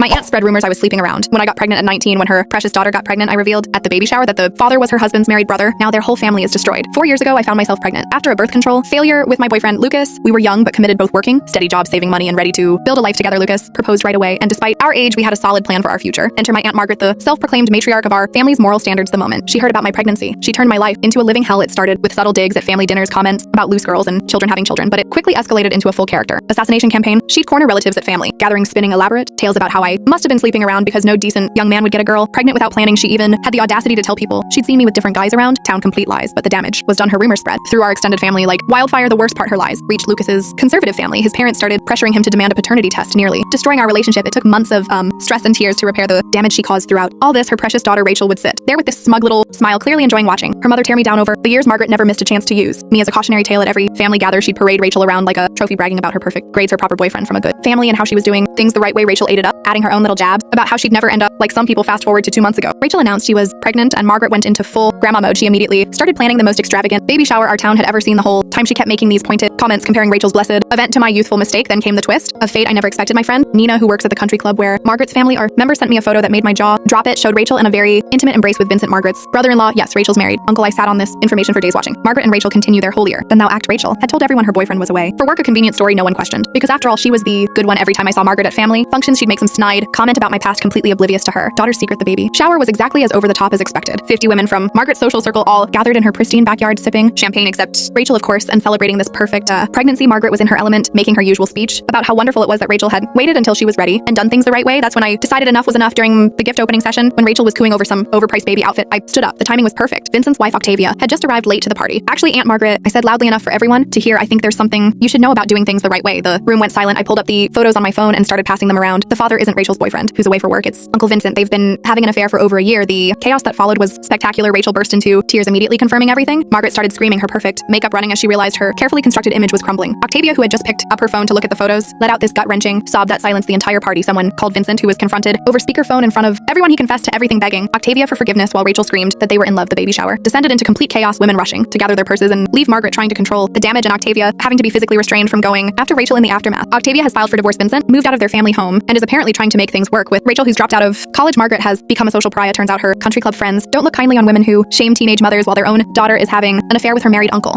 My aunt spread rumors I was sleeping around. When I got pregnant at 19, when her precious daughter got pregnant, I revealed at the baby shower that the father was her husband's married brother. Now their whole family is destroyed. 4 years ago, I found myself pregnant. After a birth control failure with my boyfriend, Lucas, we were young but committed, both working, steady jobs, saving money, and ready to build a life together. Lucas proposed right away, and despite our age, we had a solid plan for our future. Enter my Aunt Margaret, the self-proclaimed matriarch of our family's moral standards. The moment she heard about my pregnancy, she turned my life into a living hell. It started with subtle digs at family dinners, comments about loose girls and children having children, but it quickly escalated into a full character assassination campaign. She'd corner relatives at family gatherings, spinning elaborate tales about how I must have been sleeping around because no decent young man would get a girl pregnant without planning. She even had the audacity to tell people she'd seen me with different guys around town. Complete lies, but the damage was done. Her rumor spread through our extended family like wildfire. The worst part, her lies reached Lucas's conservative family. His parents started pressuring him to demand a paternity test, nearly destroying our relationship. It took months of stress and tears to repair the damage she caused. Throughout all this, her precious daughter Rachel would sit there with this smug little smile, clearly enjoying watching her mother tear me down. Over the years, Margaret never missed a chance to use me as a cautionary tale. At every family gather, she'd parade Rachel around like a trophy, bragging about her perfect grades, her proper boyfriend from a good family, and how she was doing things the right way. Rachel ate it up, adding her own little jabs about how she'd never end up like some people. Fast forward to 2 months ago, Rachel announced she was pregnant, and Margaret went into full grandma mode. She immediately started planning the most extravagant baby shower our town had ever seen. The whole time she kept making these pointed comments comparing Rachel's blessed event to my youthful mistake. Then came the twist of fate I never expected. My friend Nina, who works at the country club where Margaret's family are members, sent me a photo that made my jaw drop. It showed Rachel in a very intimate embrace with Vincent, Margaret's brother-in-law. Yes, Rachel's married uncle. I sat on this information for days watching Margaret and Rachel continue their whole year. Then thou act. Rachel had told everyone her boyfriend was away for work, a convenient story no one questioned, because after all, she was the good one. Every time I saw Margaret at family functions, she'd make some snide comment about my past, completely oblivious to her daughter's secret. The baby shower was exactly as over the top as expected. 50 women from Margaret's social circle all gathered in her pristine backyard, sipping champagne except Rachel, of course, and celebrating this perfect pregnancy. Margaret was in her element, making her usual speech about how wonderful it was that Rachel had waited until she was ready and done things the right way. That's when I decided enough was enough. During the gift opening session, when Rachel was cooing over some overpriced baby outfit, I stood up. The timing was perfect. Vincent's wife Octavia had just arrived late to the party. Actually, Aunt Margaret, I said loudly enough for everyone to hear, I think there's something you should know about doing things the right way. The room went silent. I pulled up the photos on my phone and started passing them around. The father isn't Rachel's boyfriend, who's away for work. It's Uncle Vincent. They've been having an affair for over a year. The chaos that followed was spectacular. Rachel burst into tears, immediately confirming everything. Margaret started screaming, her perfect makeup running as she realized her carefully constructed image was crumbling. Octavia, who had just picked up her phone to look at the photos, let out this gut-wrenching sob that silenced the entire party. Someone called Vincent, who was confronted over speakerphone in front of everyone. He confessed to everything, begging Octavia for forgiveness, while Rachel screamed that they were in love. The baby shower descended into complete chaos, women rushing to gather their purses and leave Margaret trying to control the damage, and Octavia having to be physically restrained from going after Rachel in the aftermath. Octavia has filed for divorce. Vincent moved out of their family home and is apparently trying to make things work with Rachel, who's dropped out of college. Margaret has become a social pariah. Turns out her country club friends don't look kindly on women who shame teenage mothers while their own daughter is having an affair with her married uncle.